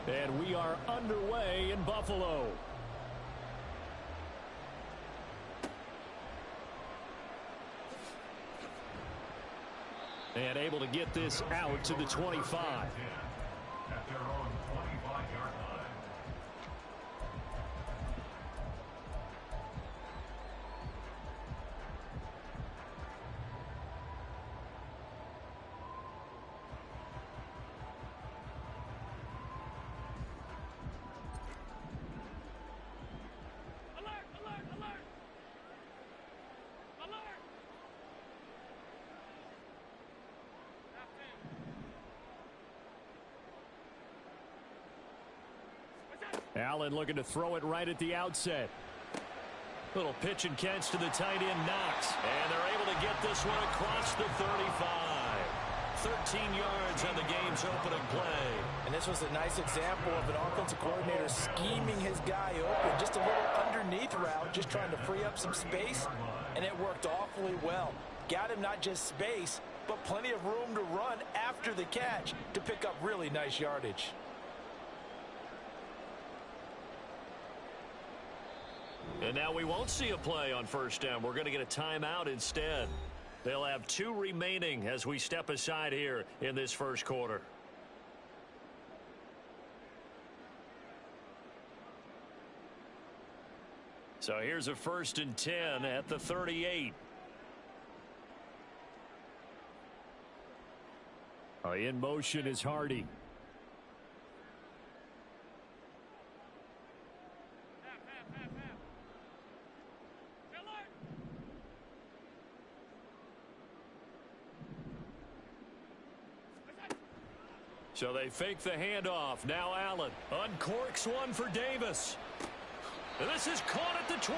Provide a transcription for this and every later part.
And we are underway in Buffalo. And able to get this out to the 25. At their own 25-yard line. Allen looking to throw it right at the outset. Little pitch and catch to the tight end, Knox. And they're able to get this one across the 35. 13 yards on the game's opening play. And this was a nice example of an offensive coordinator scheming his guy open. Just a little underneath route, just trying to free up some space. And it worked awfully well. Got him not just space, but plenty of room to run after the catch to pick up really nice yardage. And now we won't see a play on first down. We're going to get a timeout instead. They'll have 2 remaining as we step aside here in this first quarter. So here's a 1st and 10 at the 38. In motion is Hardy. So they fake the handoff. Now Allen uncorks one for Davis. And this is caught at the 20.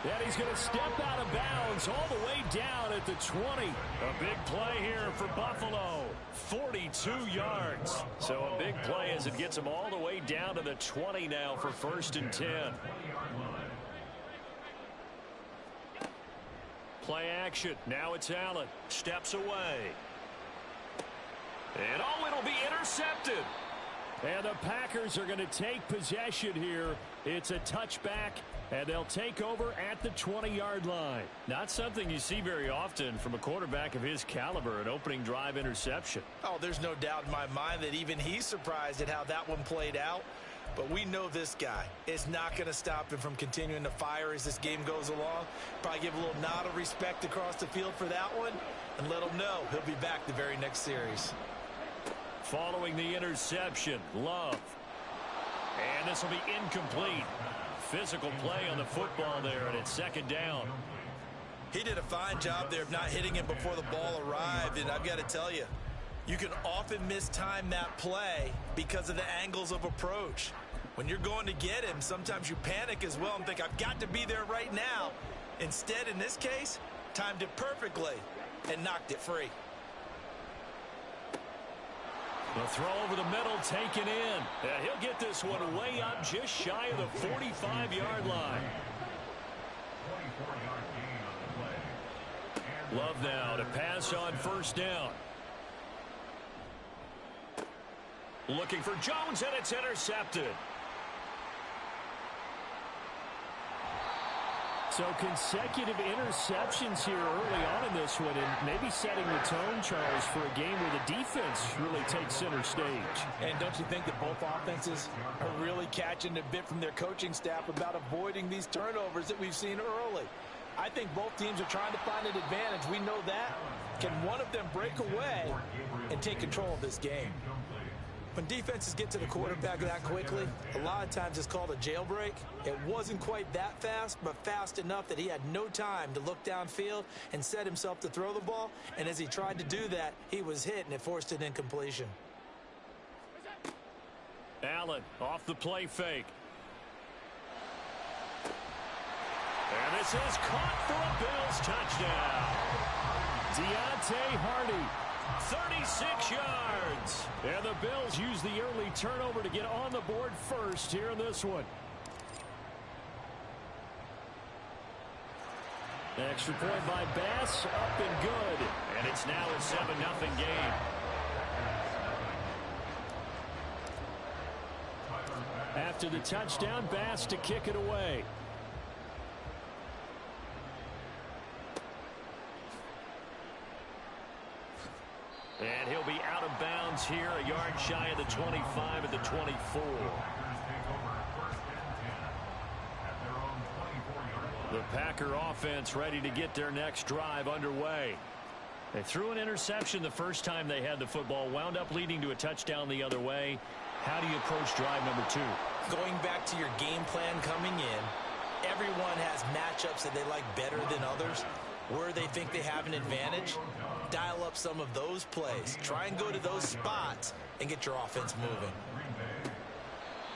And he's going to step out of bounds all the way down at the 20. A big play here for Buffalo. 42 yards. So a big play as it gets him all the way down to the 20 now for 1st and 10. Play action. Now it's Allen. Steps away. And it'll be intercepted. And the Packers are going to take possession here. It's a touchback, and they'll take over at the 20-yard line. Not something you see very often from a quarterback of his caliber, an opening drive interception. Oh, there's no doubt in my mind that even he's surprised at how that one played out. But we know this guy is not going to stop him from continuing to fire as this game goes along. Probably give a little nod of respect across the field for that one and let him know he'll be back the very next series. Following the interception, Love. And this will be incomplete. Physical play on the football there, and it's 2nd down. He did a fine job there of not hitting him before the ball arrived, and I've got to tell you, you can often mistime that play because of the angles of approach. When you're going to get him, sometimes you panic as well and think, I've got to be there right now. Instead, in this case, timed it perfectly and knocked it free. The throw over the middle taken in. He'll get this one way up just shy of the 45-yard line. Love now to pass on 1st down. Looking for Jones, and it's intercepted. So consecutive interceptions here early on in this one, and maybe setting the tone, Charles, for a game where the defense really takes center stage. And don't you think that both offenses are really catching a bit from their coaching staff about avoiding these turnovers that we've seen early? I think both teams are trying to find an advantage. We know that. Can one of them break away and take control of this game? When defenses get to the quarterback that quickly, a lot of times it's called a jailbreak. It wasn't quite that fast, but fast enough that he had no time to look downfield and set himself to throw the ball. And as he tried to do that, he was hit, and it forced an incompletion. Allen off the play fake. And this is caught for a Bills touchdown. Deontay Hardy. 36 yards. And the Bills use the early turnover to get on the board first here in this one. Extra point by Bass, up and good. And it's now a 7-0 game. After the touchdown, Bass to kick it away. And he'll be out of bounds here, a yard shy of the 25 at the 24. The Packer offense ready to get their next drive underway. They threw an interception the first time they had the football, wound up leading to a touchdown the other way. How do you approach drive number 2? Going back to your game plan coming in, everyone has matchups that they like better than others. Where they think they have an advantage, dial up some of those plays. Try and go to those spots and get your offense moving.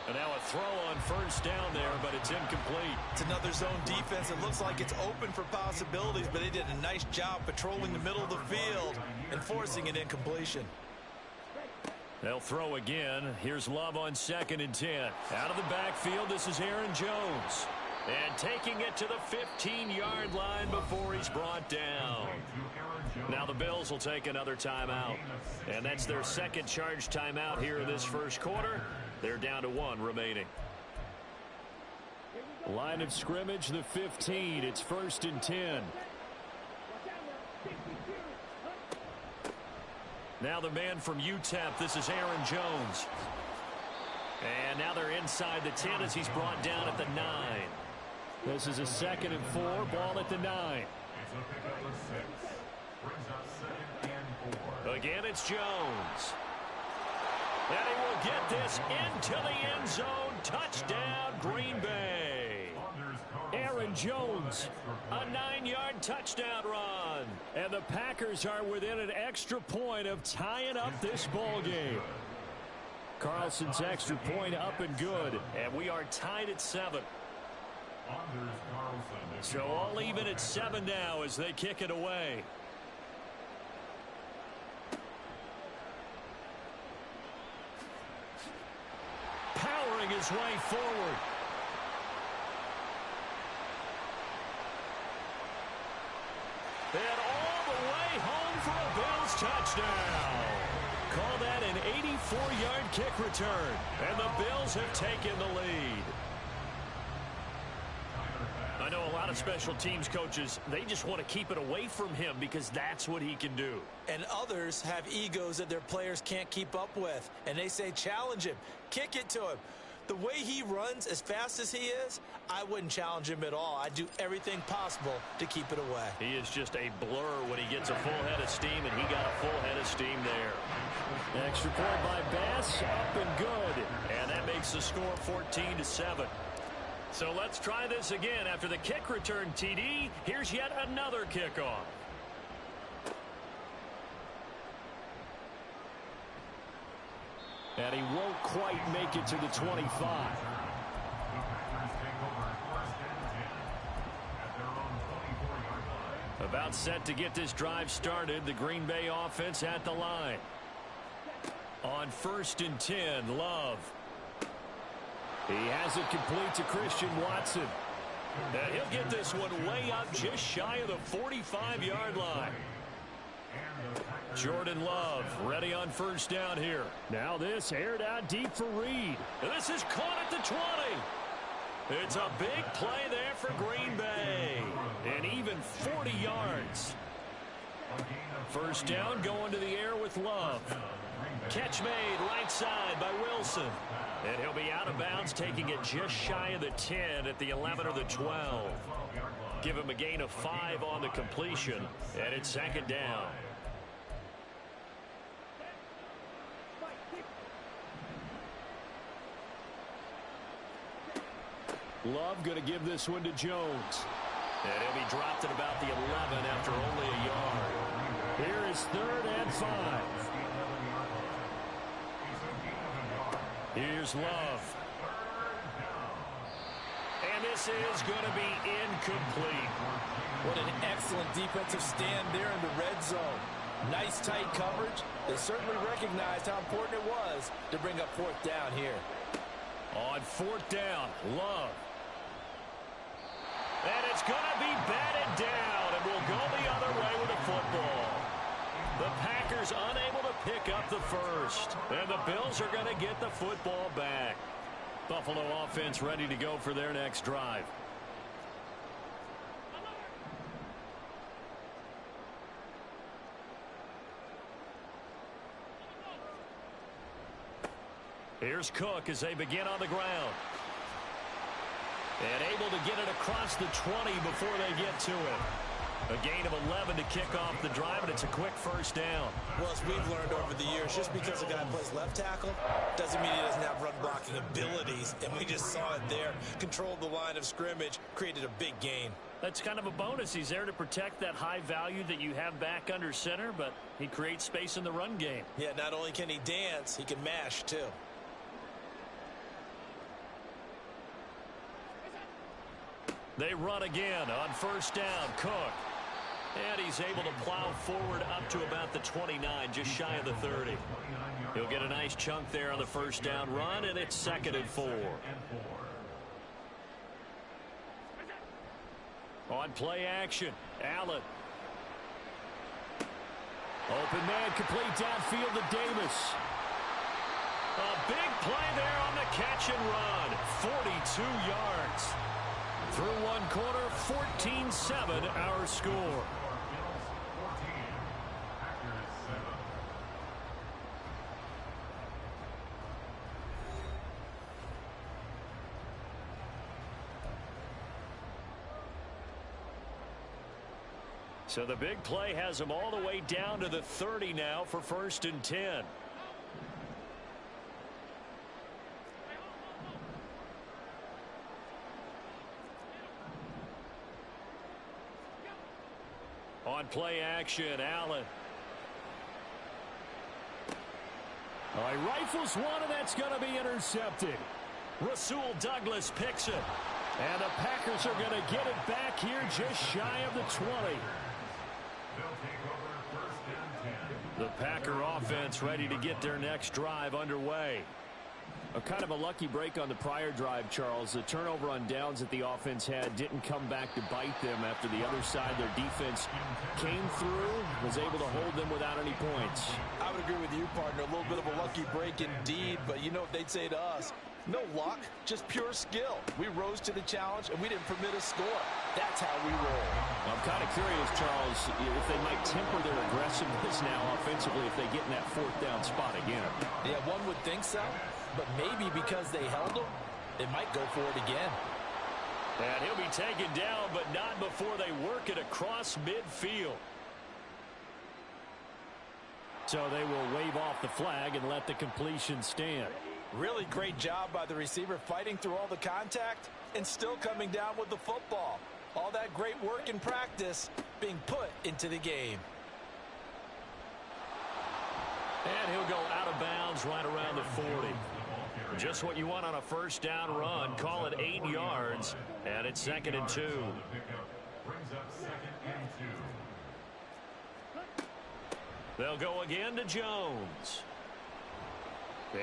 And now a throw on first down there, but it's incomplete. It's another zone defense. It looks like it's open for possibilities, but they did a nice job patrolling the middle of the field and forcing an incompletion. They'll throw again. Here's Love on 2nd and 10. Out of the backfield, this is Aaron Jones. And taking it to the 15-yard line before he's brought down. Now the Bills will take another timeout. And that's their second charge timeout here in this first quarter. They're down to 1 remaining. Line of scrimmage, the 15. It's 1st and 10. Now the man from UTEP, this is Aaron Jones. And now they're inside the 10 as he's brought down at the 9. This is a 2nd and 4, ball at the 9. Again, it's Jones. And he will get this into the end zone. Touchdown, Green Bay. Aaron Jones, a 9-yard touchdown run. And the Packers are within an extra point of tying up this ball game. Carlson's extra point up and good. And we are tied at 7. So all even at 7 now as they kick it away. Powering his way forward. And all the way home for a Bills touchdown. Call that an 84-yard kick return. And the Bills have taken the lead. I know a lot of special teams coaches, they just want to keep it away from him because that's what he can do. And others have egos that their players can't keep up with. And they say, challenge him, kick it to him. The way he runs as fast as he is, I wouldn't challenge him at all. I'd do everything possible to keep it away. He is just a blur when he gets a full head of steam, and he got a full head of steam there. Extra point by Bass, up and good. And that makes the score 14-7. So let's try this again. After the kick return TD, here's yet another kickoff. And he won't quite make it to the 25. About set to get this drive started. The Green Bay offense at the line. On 1st and 10, Love. He has it complete to Christian Watson. And he'll get this one way up just shy of the 45-yard line. Jordan Love ready on first down here. Now this aired out deep for Reed. This is caught at the 20. It's a big play there for Green Bay. And even 40 yards. First down going to the air with Love. Catch made right side by Wilson. And he'll be out of bounds, taking it just shy of the 10 at the 11 or the 12. Give him a gain of 5 on the completion. And it's 2nd down. Love going to give this one to Jones. And he'll be dropped at about the 11 after only a yard. Here is 3rd and 5. Here's Love. And this is going to be incomplete. What an excellent defensive stand there in the red zone. Nice tight coverage. They certainly recognized how important it was to bring up 4th down here. On 4th down, Love. And it's going to be batted down, and we'll go the other way with the football. The Packers unable to pick up the first, and the Bills are going to get the football back. Buffalo offense ready to go for their next drive. Here's Cook as they begin on the ground. And able to get it across the 20 before they get to it. A gain of 11 to kick off the drive, and it's a quick first down. Well, as we've learned over the years, just because a guy plays left tackle doesn't mean he doesn't have run blocking abilities. And we just saw it there. Controlled the line of scrimmage, created a big gain. That's kind of a bonus. He's there to protect that high value that you have back under center, but he creates space in the run game. Yeah, not only can he dance, he can mash too. They run again on first down. Cook. And he's able to plow forward up to about the 29, just shy of the 30. He'll get a nice chunk there on the first down run, and it's 2nd and 4. On play action, Allen. Open man, complete downfield to Davis. A big play there on the catch and run. 42 yards. Through one quarter, 14-7 our score. So the big play has them all the way down to the 30 now for 1st and 10. On play action, Allen. Oh, he rifles one, and that's going to be intercepted. Rasul Douglas picks it. And the Packers are going to get it back here just shy of the 20. The Packer offense ready to get their next drive underway. A kind of a lucky break on the prior drive, Charles. The turnover on downs that the offense had didn't come back to bite them after the other side. Their defense came through, was able to hold them without any points. I would agree with you, partner. A little bit of a lucky break indeed, but you know what they'd say to us? No luck, just pure skill. We rose to the challenge, and we didn't permit a score. That's how we roll. I'm kind of curious, Charles, if they might temper their aggressiveness now offensively if they get in that 4th down spot again. Yeah, one would think so, but maybe because they held them, they might go for it again. And he'll be taken down, but not before they work it across midfield. So they will wave off the flag and let the completion stand. Really great job by the receiver fighting through all the contact and still coming down with the football. All that great work in practice being put into the game. And he'll go out of bounds right around the 40. Just what you want on a first down run. Call it 8 yards. And it's 2nd and 2. They'll go again to Jones.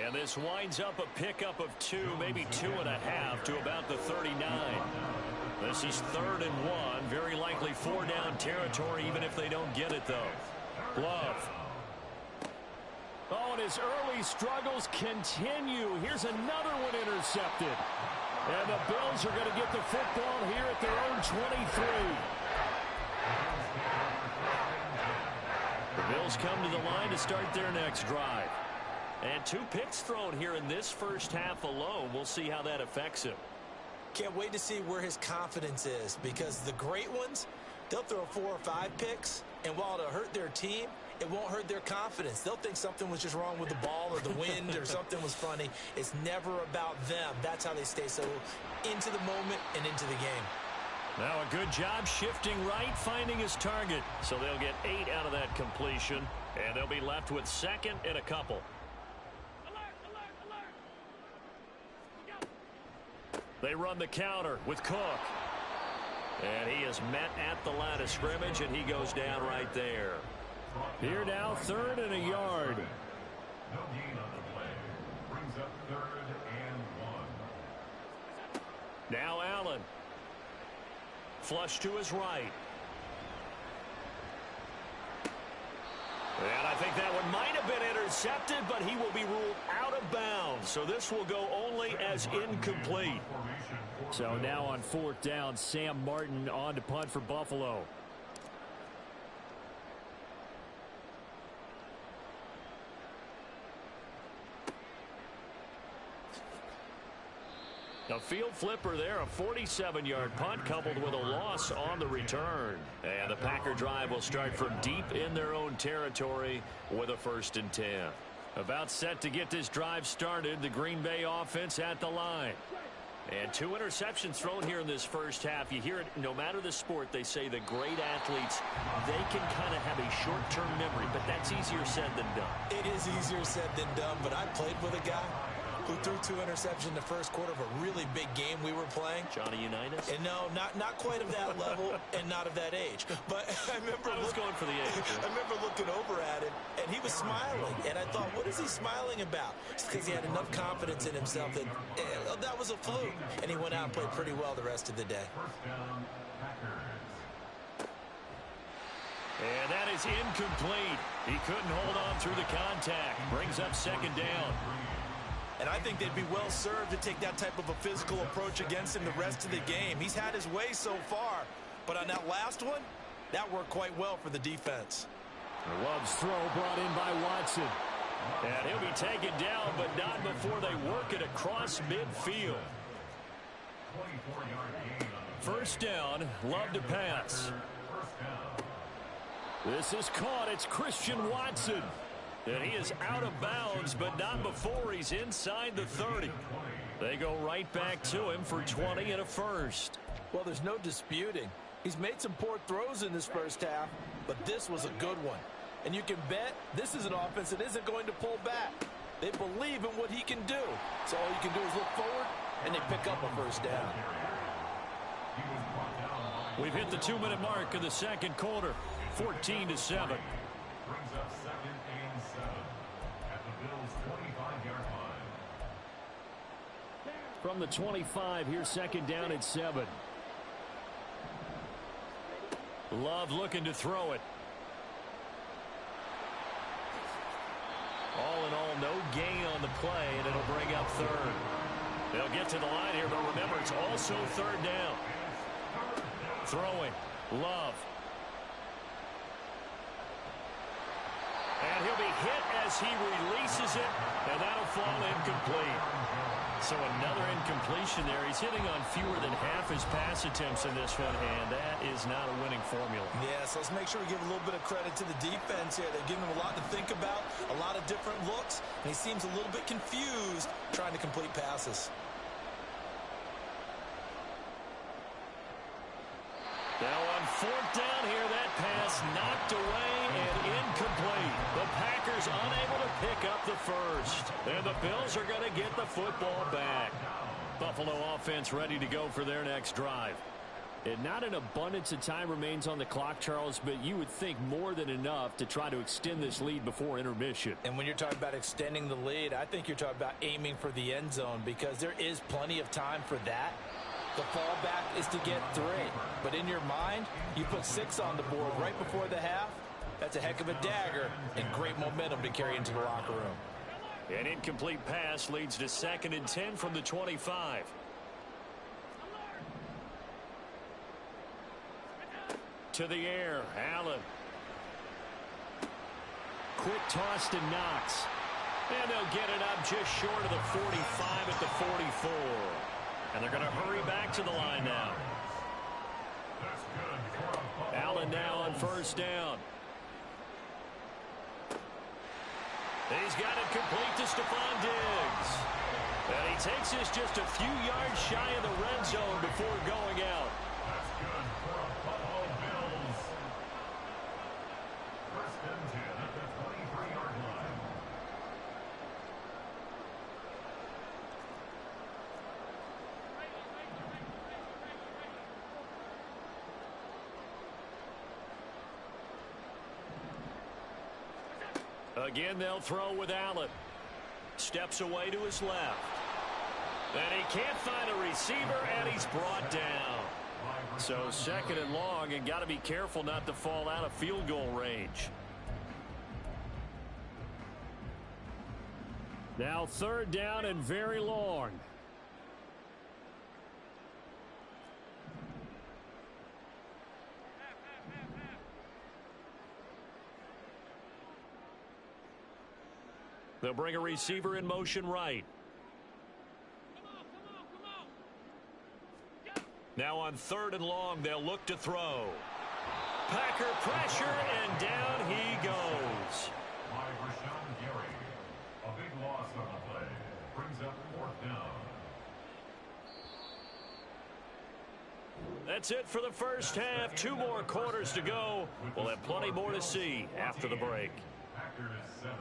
And this winds up a pickup of 2, maybe 2.5 to about the 39. This is 3rd and 1. Very likely 4-down territory, even if they don't get it, though. Love. Oh, and his early struggles continue. Here's another one intercepted. And the Bills are going to get the football here at their own 23. The Bills come to the line to start their next drive. And 2 picks thrown here in this first half alone. We'll see how that affects him. Can't wait to see where his confidence is, because the great ones, they'll throw 4 or 5 picks, and while it'll hurt their team, it won't hurt their confidence. They'll think something was just wrong with the ball or the wind or something was funny. It's never about them. That's how they stay so into the moment and into the game. Now a good job shifting right, finding his target. So they'll get 8 out of that completion, and they'll be left with 2nd and a couple. They run the counter with Cook. And he is met at the line of scrimmage, and he goes down right there. Here now, 3rd and a yard. No gain on the play. Brings up 3rd and 1. Now Allen. Flush to his right. And I think that one might have been intercepted. intercepted, but he will be ruled out of bounds. So this will go only as incomplete. So now on 4th down, Sam Martin on to punt for Buffalo. A field flipper there, a 47-yard punt coupled with a loss on the return. And the Packer drive will start from deep in their own territory with a 1st and 10. About set to get this drive started, the Green Bay offense at the line. And 2 interceptions thrown here in this first half. You hear it no matter the sport, they say the great athletes, they can kind of have a short-term memory, but that's easier said than done. It is easier said than done, but I played with a guy who threw 2 interceptions in the first quarter of a really big game we were playing. Johnny Unitas? And no, not quite of that level and not of that age. But I remember I was going for the age. I remember looking over at him, and he was smiling. And I thought, what is he smiling about? It's because he had enough confidence in himself that that was a fluke. And he went out and played pretty well the rest of the day. And that is incomplete. He couldn't hold on through the contact. Brings up 2nd down. And I think they'd be well served to take that type of a physical approach against him the rest of the game. He's had his way so far, but on that last one, that worked quite well for the defense. Love's throw brought in by Watson. And he'll be taken down, but not before they work it across midfield. 1st down, Love to pass. This is caught. It's Christian Watson. And he is out of bounds, but not before he's inside the 30. They go right back to him for 20 and a 1st. Well, there's no disputing. He's made some poor throws in this first half, but this was a good one. And you can bet this is an offense that isn't going to pull back. They believe in what he can do. So all you can do is look forward, and they pick up a 1st down. We've hit the 2-minute mark of the 2nd quarter, 14-7. Brings up 2nd and 7 at the Bills' 25-yard line. From the 25, here's 2nd down at 7. Love looking to throw it. All in all, no gain on the play, and it'll bring up 3rd. They'll get to the line here, but remember, it's also 3rd down. Throwing, Love. And he'll be hit as he releases it, and that'll fall incomplete. So another incompletion there. He's hitting on fewer than half his pass attempts in this one, and that is not a winning formula. Yeah, so let's make sure we give a little bit of credit to the defense here. They're giving him a lot to think about, a lot of different looks, and he seems a little bit confused trying to complete passes. Now on 4th down here, that pass knocked away and incomplete. The Packers unable to pick up the 1st. And the Bills are going to get the football back. Buffalo offense ready to go for their next drive. And not an abundance of time remains on the clock, Charles, but you would think more than enough to try to extend this lead before intermission. And when you're talking about extending the lead, I think you're talking about aiming for the end zone because there is plenty of time for that. The fallback is to get 3. But in your mind, you put 6 on the board right before the half. That's a heck of a dagger and great momentum to carry into the locker room. An incomplete pass leads to 2nd and 10 from the 25. To the air, Allen. Quick toss to Knox. And they'll get it up just short of the 45 at the 44. And they're going to hurry back to the line now. Allen now on 1st down. He's got it complete to Stephon Diggs. And he takes this just a few yards shy of the red zone before going out. That's good for a Buffalo Bills. 1st and 10 at the 23-yard line. Again, they'll throw with Allen. Steps away to his left. And he can't find a receiver, and he's brought down. So 2nd and long, and got to be careful not to fall out of field goal range. Now 3rd down and very long. They'll bring a receiver in motion right. Now on 3rd and long, they'll look to throw. Packer pressure, and down he goes. A big loss on the play. Brings up 4th down. That's it for the first half. 2 more quarters to go. We'll have plenty more to see after the break. Packers 7.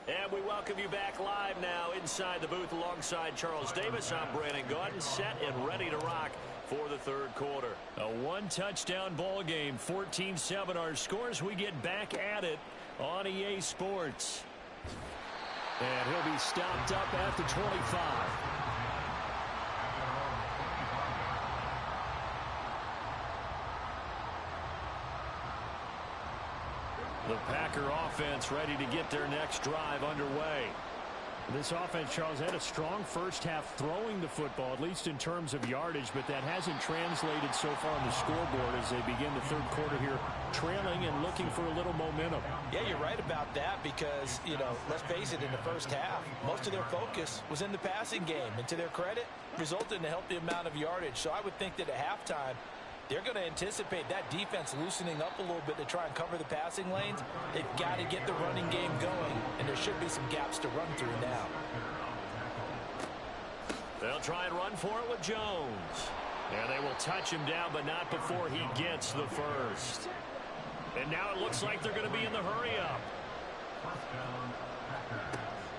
And we welcome you back live now inside the booth alongside Charles Davis. I'm Brandon Gaudin, set and ready to rock for the 3rd quarter. A 1-touchdown ball game, 14-7 our scores. We get back at it on EA Sports. And he'll be stopped up at the 25. The Packer offense ready to get their next drive underway. This offense, Charles, had a strong first half throwing the football, at least in terms of yardage, but that hasn't translated so far on the scoreboard as they begin the 3rd quarter here, trailing and looking for a little momentum. Yeah, you're right about that because, let's face it, in the first half, most of their focus was in the passing game. And to their credit, resulted in a healthy amount of yardage. So I would think that at halftime, they're going to anticipate that defense loosening up a little bit to try and cover the passing lanes. They've got to get the running game going, and there should be some gaps to run through now. They'll try and run for it with Jones. And they will touch him down, but not before he gets the first. And now it looks like they're going to be in the hurry up.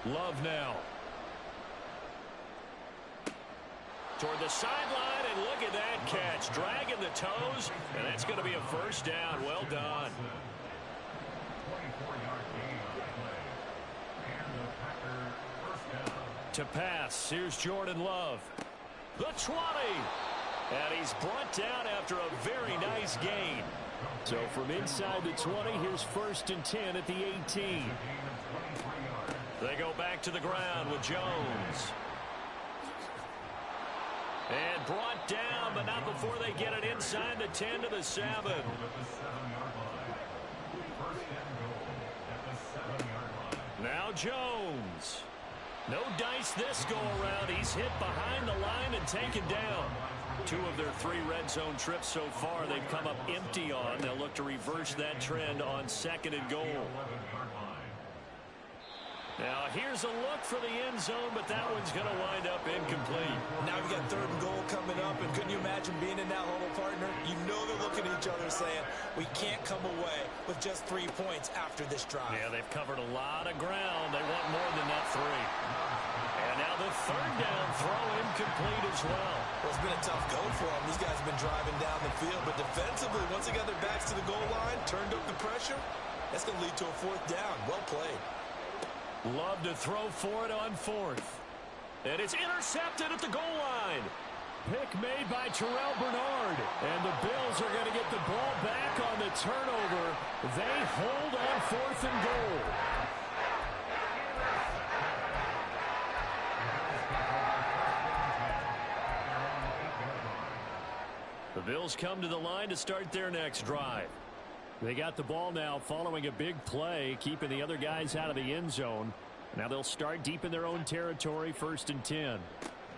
Love now. Toward the sideline, and look at that catch. Dragging the toes, and that's going to be a first down. Well done. 24-yard gain on the play. And the Packer first down. To pass, here's Jordan Love. The 20. And he's brought down after a very nice gain. So from inside the 20, here's 1st and 10 at the 18. They go back to the ground with Jones. And brought down, but not before they get it inside the 10 to the 7. Now Jones. No dice this go around. He's hit behind the line and taken down. 2 of their 3 red zone trips so far they've come up empty on. They'll look to reverse that trend on 2nd and goal. Now here's a look for the end zone, but that one's going to wind up incomplete. Now we've got 3rd and goal coming up, and couldn't you imagine being in that huddle, partner? You know they're looking at each other saying, we can't come away with just 3 points after this drive. Yeah, they've covered a lot of ground. They want more than that 3. And now the 3rd down throw incomplete as well. Well, it's been a tough go for them. These guys have been driving down the field, but defensively, once they got their backs to the goal line, turned up the pressure, that's going to lead to a 4th down. Well played. Love to throw for it on 4th. And it's intercepted at the goal line. Pick made by Terrell Bernard. And the Bills are going to get the ball back on the turnover. They hold on 4th and goal. The Bills come to the line to start their next drive. They got the ball now following a big play, keeping the other guys out of the end zone. Now they'll start deep in their own territory, 1st and 10.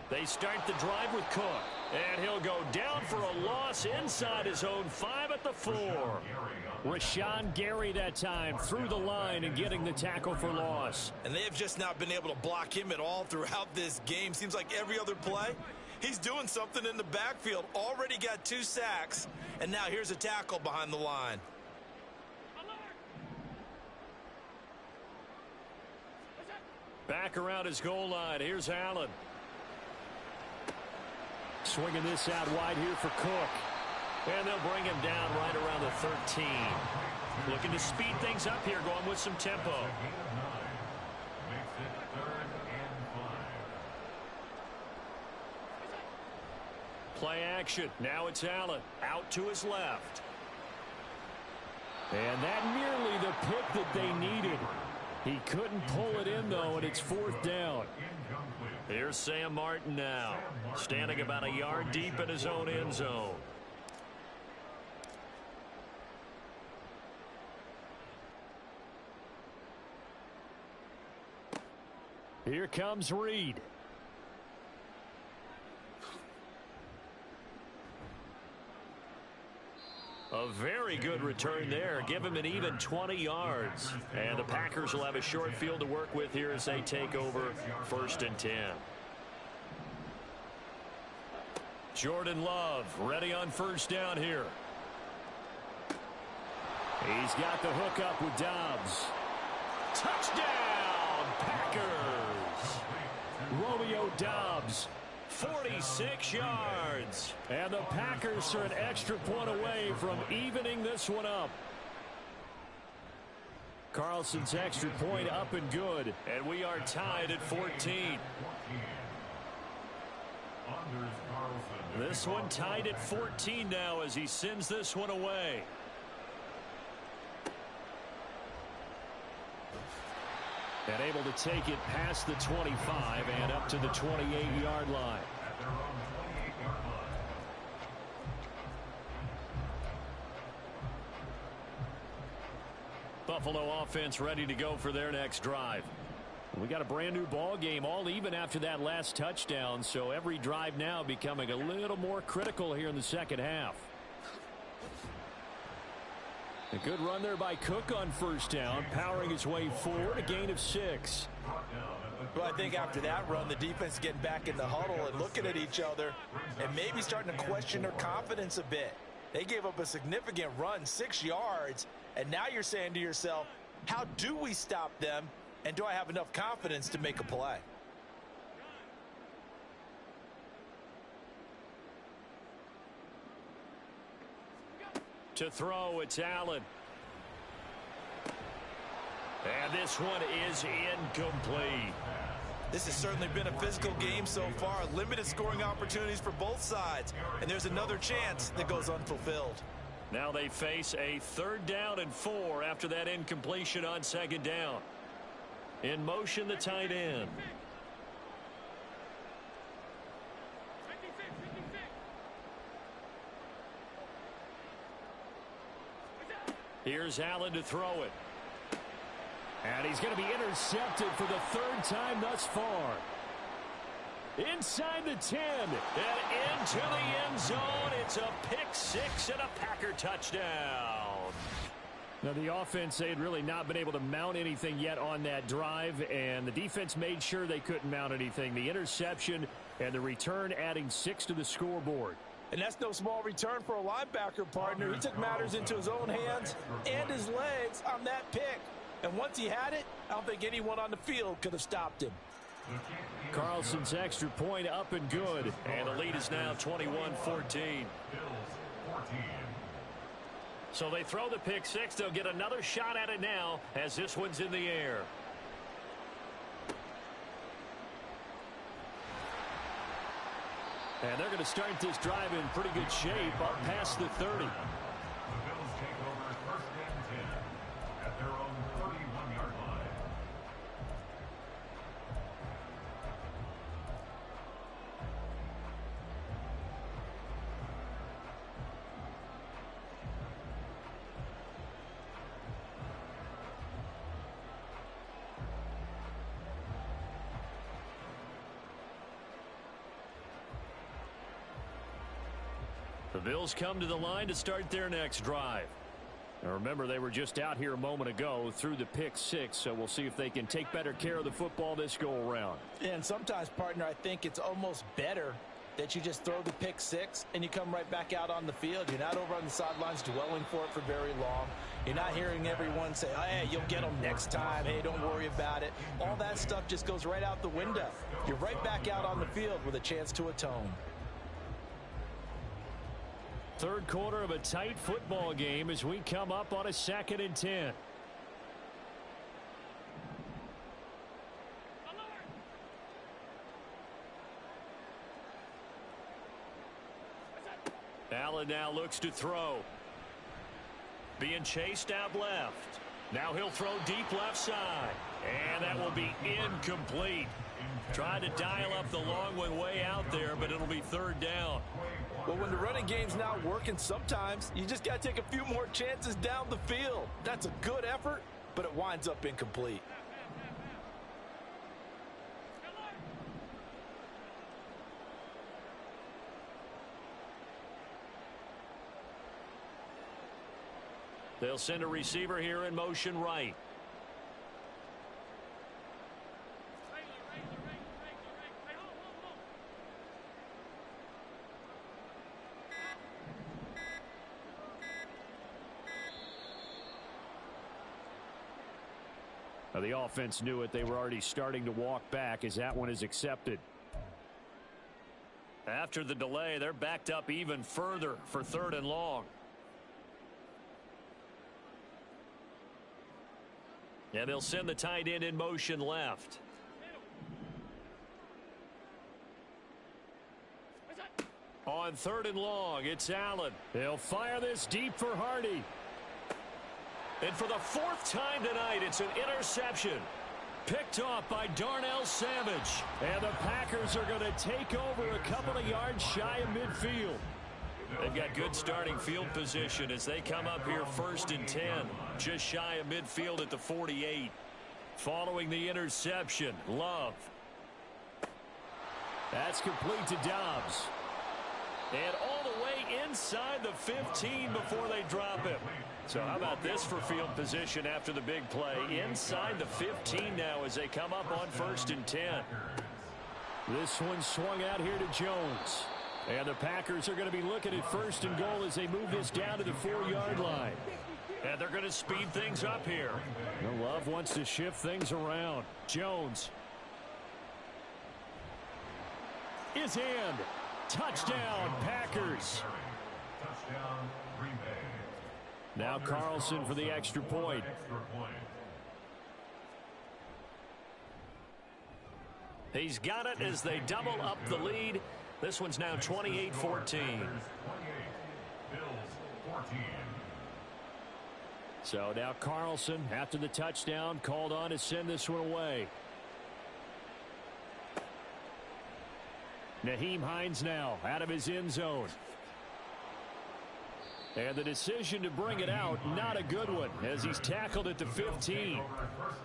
They start the drive with Cook. And he'll go down for a loss inside his own 5 at the 4. Rashawn Gary that time through the line and getting the tackle for loss. And they have just not been able to block him at all throughout this game. Seems like every other play, he's doing something in the backfield. Already got 2 sacks. And now here's a tackle behind the line. Back around his goal line. Here's Allen. Swinging this out wide here for Cook. And they'll bring him down right around the 13. Looking to speed things up here, going with some tempo. Play action. Now it's Allen out to his left. And that nearly the pick that they needed. He couldn't pull it in, though, and it's fourth down. Here's Sam Martin now, standing about a yard deep in his own end zone. Here comes Reed. A very good return there. Give him an even 20 yards. And the Packers will have a short field to work with here as they take over 1st and 10. Jordan Love ready on 1st down here. He's got the hook up with Dobbs. Touchdown, Packers! Romeo Dobbs, 46 yards. And the Packers are an extra point away from evening this one up. Carlson's extra point up and good. And we are tied at 14. This one tied at 14 now as he sends this one away. And able to take it past the 25 and up to the 28-yard line. Buffalo offense ready to go for their next drive. We got a brand new ball game, all even after that last touchdown, so every drive now becoming a little more critical here in the second half. A good run there by Cook on 1st down, powering his way forward, a gain of 6. Well, I think after that run, the defense getting back in the huddle and looking at each other and maybe starting to question their confidence a bit. They gave up a significant run, 6 yards, and now you're saying to yourself, how do we stop them, and do I have enough confidence to make a play? To throw, it's Allen. And this one is incomplete. This has certainly been a physical game so far. Limited scoring opportunities for both sides. And there's another chance that goes unfulfilled. Now they face a 3rd down and 4 after that incompletion on 2nd down. In motion, the tight end. Here's Allen to throw it. And he's going to be intercepted for the 3rd time thus far. Inside the 10. And into the end zone. It's a pick 6 and a Packer touchdown. Now, the offense, they had really not been able to mount anything yet on that drive, and the defense made sure they couldn't mount anything. The interception and the return adding 6 to the scoreboard. And that's no small return for a linebacker partner. He took matters into his own hands and his legs on that pick. And once he had it, I don't think anyone on the field could have stopped him. Carlson's extra point up and good. And the lead is now 21-14. So they throw the pick 6. They'll get another shot at it now as this one's in the air. And they're going to start this drive in pretty good shape up past the 30. The Bills take over 1st and 10 at their own 31-yard line. The Bills come to the line to start their next drive. Now remember, they were just out here a moment ago through the pick 6, so we'll see if they can take better care of the football this go-around. And sometimes, partner, I think it's almost better that you just throw the pick 6 and you come right back out on the field. You're not over on the sidelines dwelling for it for very long. You're not hearing everyone say, oh, hey, you'll get them next time. Hey, don't worry about it. All that stuff just goes right out the window. You're right back out on the field with a chance to atone. Third quarter of a tight football game as we come up on a 2nd and 10. Allen now looks to throw. Being chased out left. Now he'll throw deep left side. And that will be incomplete. Trying to dial up the long way out there, but it'll be third down. Well, when the running game's not working, sometimes you just got to take a few more chances down the field. That's a good effort, but it winds up incomplete. They'll send a receiver here in motion right. Now the offense knew it. They were already starting to walk back as that one is accepted. After the delay, they're backed up even further for third and long. And they'll send the tight end in motion left. On third and long, it's Allen. They'll fire this deep for Hardy. And for the fourth time tonight, it's an interception. Picked off by Darnell Savage. And the Packers are going to take over a couple of yards shy of midfield. They've got good starting field position as they come up here first and 10. Just shy of midfield at the 48. Following the interception, Love. That's complete to Dobbs. And all the way inside the 15 before they drop him. So how about this for field position after the big play? Inside the 15 now as they come up on first and 10. This one swung out here to Jones. And the Packers are going to be looking at first and goal as they move this down to the 4-yard line. And they're going to speed things up here. Love wants to shift things around. Jones is in. Touchdown, Packers. Touchdown, Green Bay. Now Carlson for the extra point. He's got it as they double up the lead. This one's now 28-14. 28, Bills 14. So now Carlson, after the touchdown, called on to send this one away. Nyheim Hines now out of his end zone. And the decision to bring it out, not a good one, as he's tackled at the 15.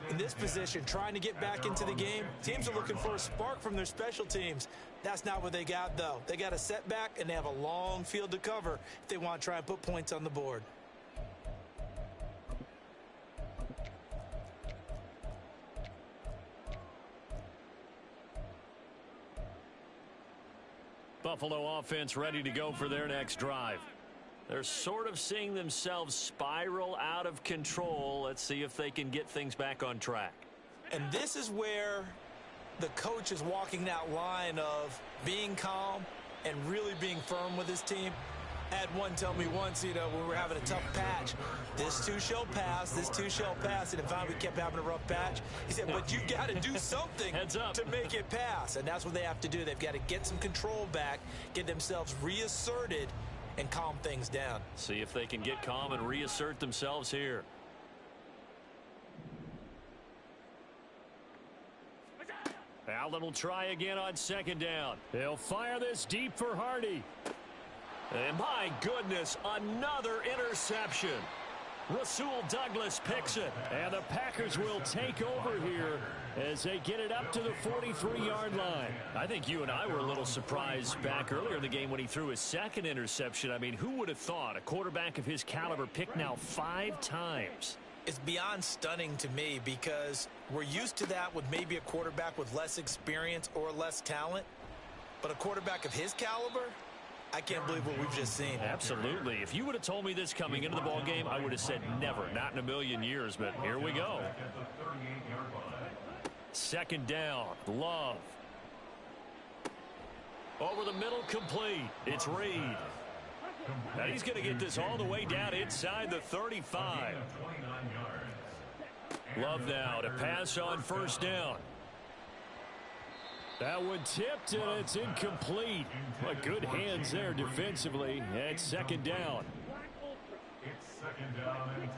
In this position, trying to get back into the game, teams are looking for a spark from their special teams. That's not what they got, though. They got a setback, and they have a long field to cover if they want to try and put points on the board. Buffalo offense ready to go for their next drive. They're sort of seeing themselves spiral out of control. Let's see if they can get things back on track. And this is where the coach is walking that line of being calm and really being firm with his team. I had one tell me once, when we were having a tough patch, this too shall pass, this too shall pass. And finally we kept having a rough patch. He said, but you got to do something to make it pass. And that's what they have to do. They've got to get some control back, get themselves reasserted, and calm things down. See if they can get calm and reassert themselves here. Allen will try again on second down. He'll fire this deep for Hardy. And my goodness, another interception. Rasul Douglas picks it. And the Packers will take over here as they get it up to the 43-yard line. I think you and I were a little surprised back earlier in the game when he threw his second interception. I mean, who would have thought a quarterback of his caliber picked now 5 times? It's beyond stunning to me because we're used to that with maybe a quarterback with less experience or less talent. But a quarterback of his caliber, I can't believe what we've just seen. Absolutely. If you would have told me this coming into the ball game, I would have said never, not in a million years. But here we go. Second down, Love. Over the middle, complete. It's Reed. Now he's going to get this all the way down inside the 35. Love now to pass on first down. That one tipped, and it's incomplete. But good hands there defensively. And second down. It's second down and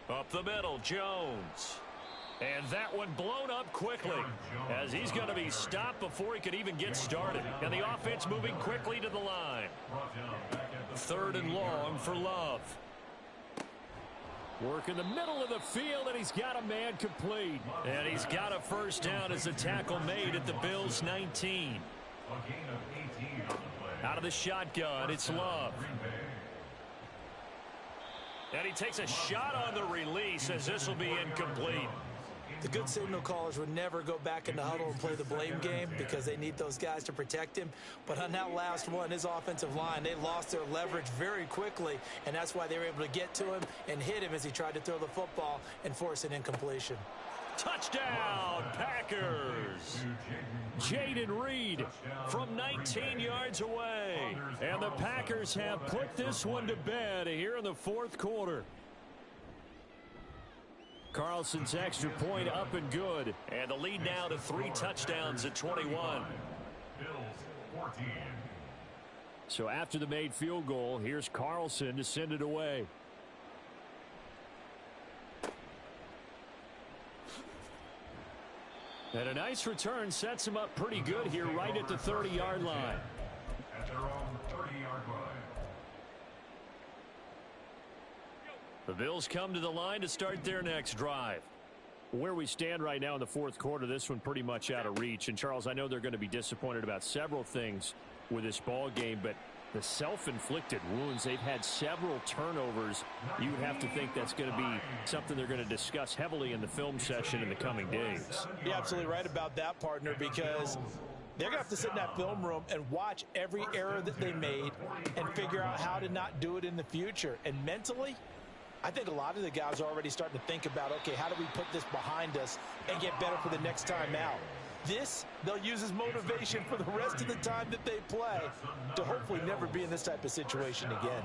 10. Up the middle, Jones. And that one blown up quickly as he's going to be stopped before he could even get started. And the offense moving quickly to the line. Third and long for Love. Work in the middle of the field, and he's got a man complete. And he's got a first down as a tackle made at the Bills' 19. A gain of 18 on the play. Out of the shotgun, it's Love. And he takes a shot on the release as this will be incomplete. The good signal callers would never go back in the huddle and play the blame game because they need those guys to protect him. But on that last one, his offensive line, they lost their leverage very quickly, and that's why they were able to get to him and hit him as he tried to throw the football and force an incompletion. Touchdown, Packers! Jaden Reed from 19 yards away. And the Packers have put this one to bed here in the fourth quarter. Carlson's extra point up and good. And the lead now to 3 touchdowns at 21. Bills 14. So after the made field goal, here's Carlson to send it away. And a nice return sets him up pretty good here right at the 30-yard line. At their own 30-yard line. The Bills come to the line to start their next drive. Where we stand right now in the fourth quarter, this one pretty much out of reach. And, Charles, I know they're going to be disappointed about several things with this ball game, but the self-inflicted wounds, they've had several turnovers. You would have to think that's going to be something they're going to discuss heavily in the film session in the coming days. You're absolutely right about that, partner, because they're going to have to sit in that film room and watch every error that they made and figure out how to not do it in the future. And mentally, I think a lot of the guys are already starting to think about, okay, how do we put this behind us and get better for the next time out? This, they'll use as motivation for the rest of the time that they play to hopefully never be in this type of situation again.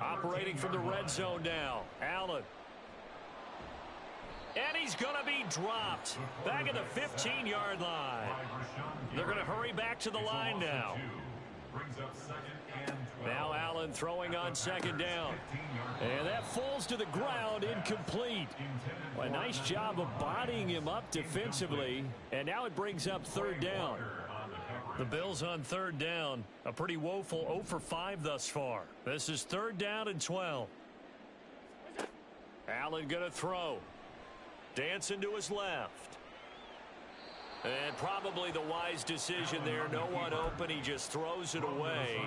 Operating from the red zone now, Allen. And he's going to be dropped back at the 15-yard line. They're going to hurry back to the line now. Now Allen throwing on second down. And that falls to the ground, incomplete. Well, a nice job of bodying him up defensively. And now it brings up third down. The Bills on third down. A pretty woeful 0 for 5 thus far. This is third down and 12. Allen going to throw. Dancing to his left. And probably the wise decision there. No one open. He just throws it away.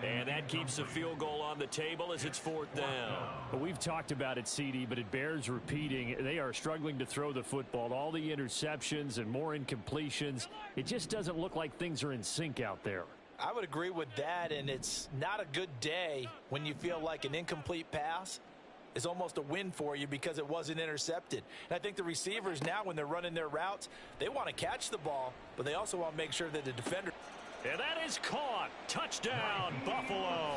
And that keeps the field goal on the table as it's fourth down. Well, we've talked about it, CD, but it bears repeating. They are struggling to throw the football. All the interceptions and more incompletions. It just doesn't look like things are in sync out there. I would agree with that, and it's not a good day when you feel like an incomplete pass is almost a win for you because it wasn't intercepted. And I think the receivers now, when they're running their routes, they want to catch the ball, but they also want to make sure that the defender. And that is caught. Touchdown, Buffalo.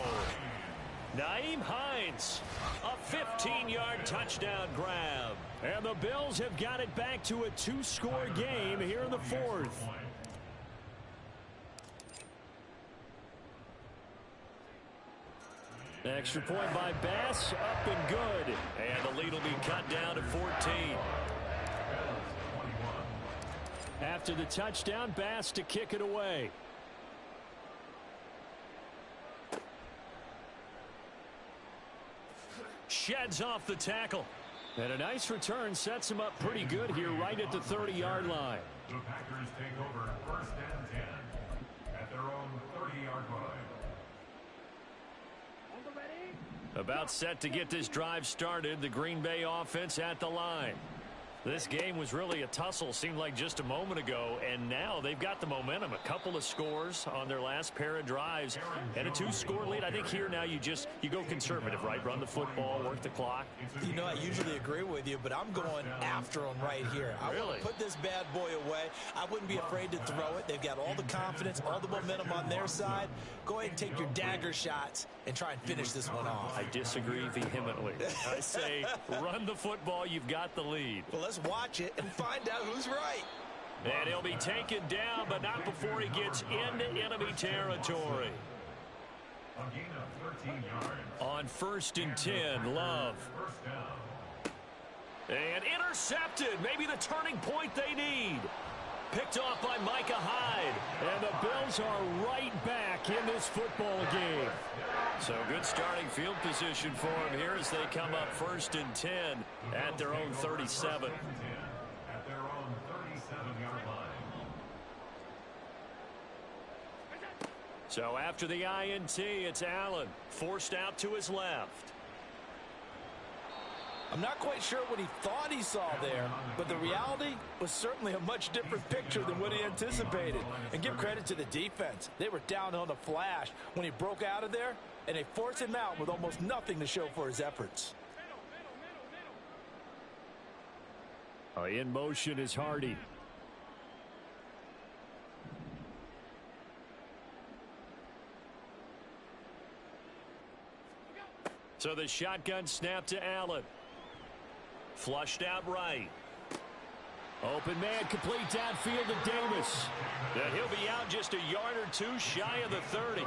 Nyheim Hines, a 15-yard touchdown grab. And the Bills have got it back to a 2-score game here in the fourth. Extra point by Bass, up and good. And the lead will be cut down to 14. After the touchdown, Bass to kick it away. Sheds off the tackle. And a nice return sets him up pretty good here right at the 30-yard line. The Packers take over first and 10 at their own 30-yard line. About set to get this drive started. The Green Bay offense at the line. This game was really a tussle, seemed like just a moment ago, and now they've got the momentum. A couple of scores on their last pair of drives, and a 2-score lead. I think here now you go conservative, right? Run the football, work the clock. You know, I usually agree with you, but I'm going after them right here. I want to put this bad boy away. I wouldn't be afraid to throw it. They've got all the confidence, all the momentum on their side. Go ahead and take your dagger shots and try and finish this one off. I disagree vehemently. I say run the football. You've got the lead. Well, let's Let's watch it and find out who's right. And he'll be taken down, but not before he gets into enemy territory. A gain of 13 yards. On 1st and 10, Love. First down. And intercepted. Maybe the turning point they need. Picked off by Micah Hyde. And the Bills are right back in this football game. So good starting field position for them here as they come up 1st and 10 at their own 37. At their own 37-yard line. So after the INT, it's Allen forced out to his left. I'm not quite sure what he thought he saw there, but the reality was certainly a much different picture than what he anticipated. And give credit to the defense. They were down on the flash when he broke out of there, and they forced him out with almost nothing to show for his efforts. In motion is Hardy. So the shotgun snap to Allen. Flushed out right. Open man complete downfield to Davis. And he'll be out just a yard or two shy of the 30.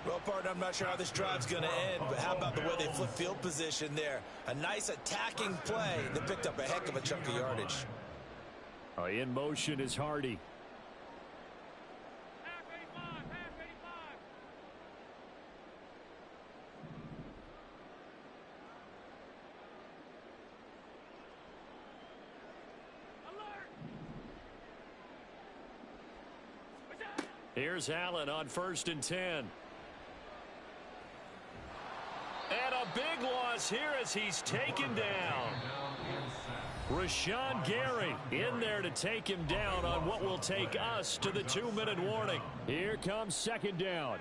Well, partner, I'm not sure how this drive's going to end, but how about the way they flip field position there? A nice attacking play that picked up a heck of a chunk of yardage. In motion is Hardy. Here's Allen on 1st and 10. And a big loss here as he's taken down. Rashawn Gary in there to take him down on what will take us to the 2-minute warning. Here comes 2nd down.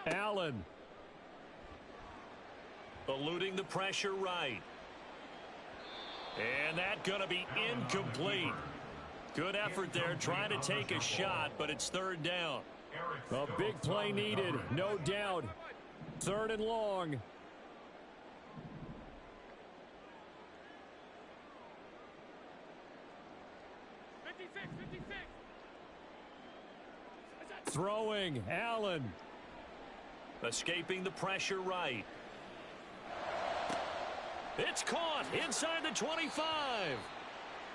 Allen. Eluding the pressure right. And that's going to be incomplete. Good effort there trying to take a shot, but it's 3rd down. A big play needed, no doubt. 3rd and long. Throwing, Allen. Escaping the pressure right. It's caught inside the 25.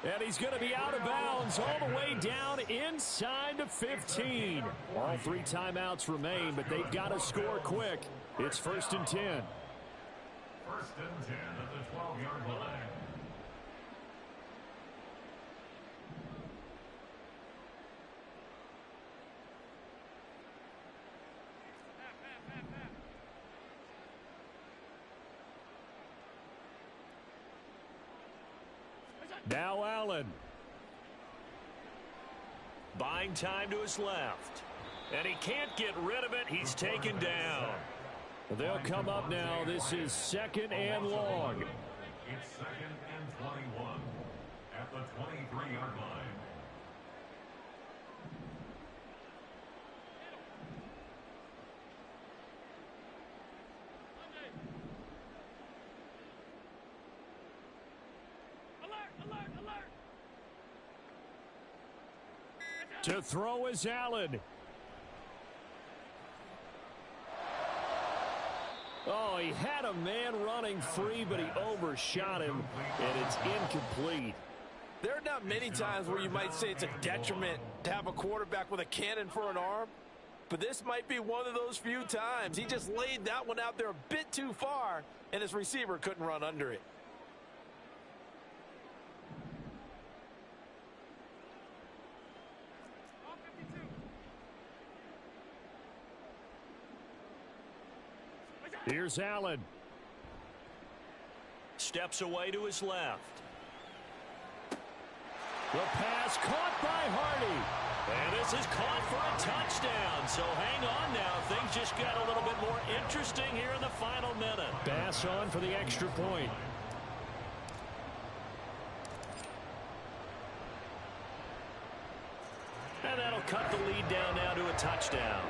And he's going to be out of bounds all the way down inside the 15. All 3 timeouts remain, but they've got to score quick. It's 1st and 10. 1st and 10 at the 12-yard line. Now Allen. Buying time to his left. And he can't get rid of it. He's taken down. They'll come up now. This is 2nd and long. It's 2nd and 21 at the 23-yard line. To throw is Allen. Oh, he had a man running free, but he overshot him, and it's incomplete. There are not many times where you might say it's a detriment to have a quarterback with a cannon for an arm, but this might be one of those few times. He just laid that one out there a bit too far, and his receiver couldn't run under it. Here's Allen. Steps away to his left. The pass caught by Hardy. And this is caught for a touchdown. So hang on now. Things just got a little bit more interesting here in the final minute. Bass on for the extra point. down now to a touchdown.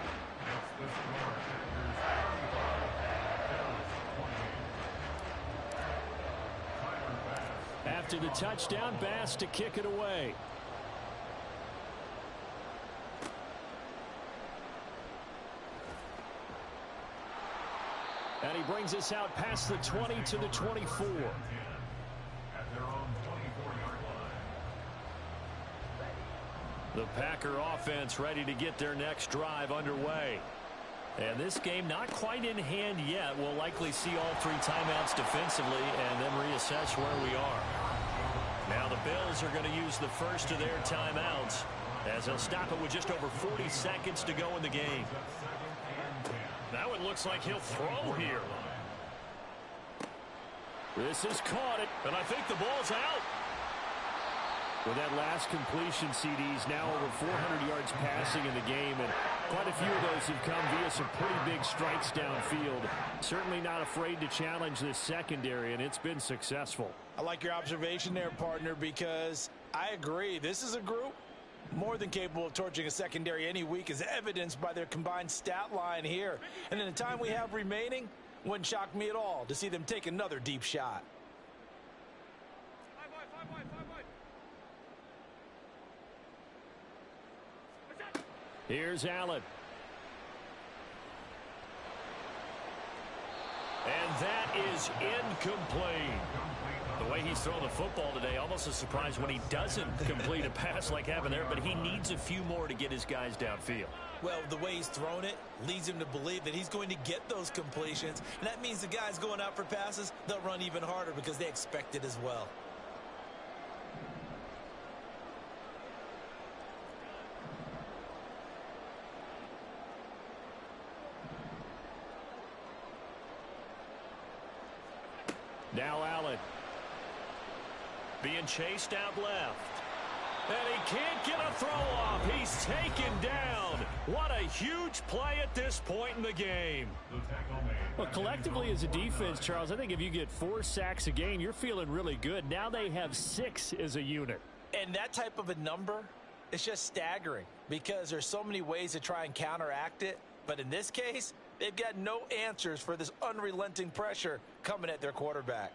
After the touchdown, Bass to kick it away. And he brings us out past the 20 to the 24. The Packer offense ready to get their next drive underway. And this game not quite in hand yet. We'll likely see all three timeouts defensively and then reassess where we are. Now the Bills are going to use the first of their timeouts as they'll stop it with just over 40 seconds to go in the game. Now it looks like he'll throw here. This is caught it, and I think the ball's out. With that last completion, CD's now over 400 yards passing in the game, and quite a few of those have come via some pretty big strikes downfield. Certainly not afraid to challenge this secondary, and it's been successful. I like your observation there, partner, because I agree. This is a group more than capable of torching a secondary any week, as evidenced by their combined stat line here. And in the time we have remaining, wouldn't shock me at all to see them take another deep shot. Here's Allen. And that is incomplete. The way he's thrown the football today, almost a surprise when he doesn't complete a pass like happened there, but he needs a few more to get his guys downfield. Well, the way he's thrown it leads him to believe that he's going to get those completions, and that means the guys going out for passes, they'll run even harder because they expect it as well. Now Allen. Being chased out left. And he can't get a throw off. He's taken down. What a huge play at this point in the game. Well, collectively as a defense, Charles, I think if you get 4 sacks a game, you're feeling really good. Now they have 6 as a unit. And that type of a number is just staggering because there's so many ways to try and counteract it. But in this case, they've got no answers for this unrelenting pressure coming at their quarterback.